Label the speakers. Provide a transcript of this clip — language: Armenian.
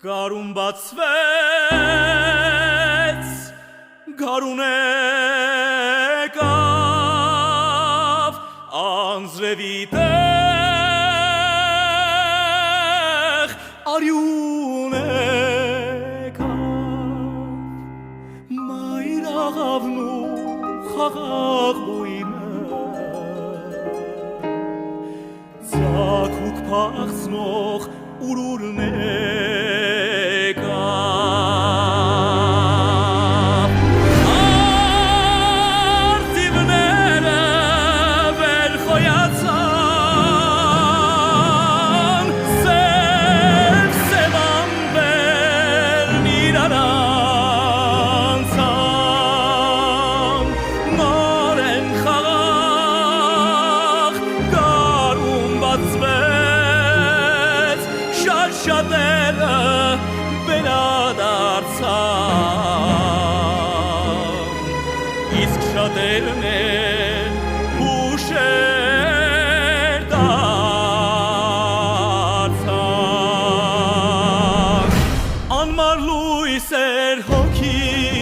Speaker 1: Գարուն բացվեց, գարուն եկավ, անձրևի տեղ արյուն եկավ, մայր աղավն ու խաղաղ բույնը, ձագուկ փախցնող ուրուրն շատերը վերադարձան, իսկ շատերն էլ հուշեր դարձան, անմար լույս էր հոգի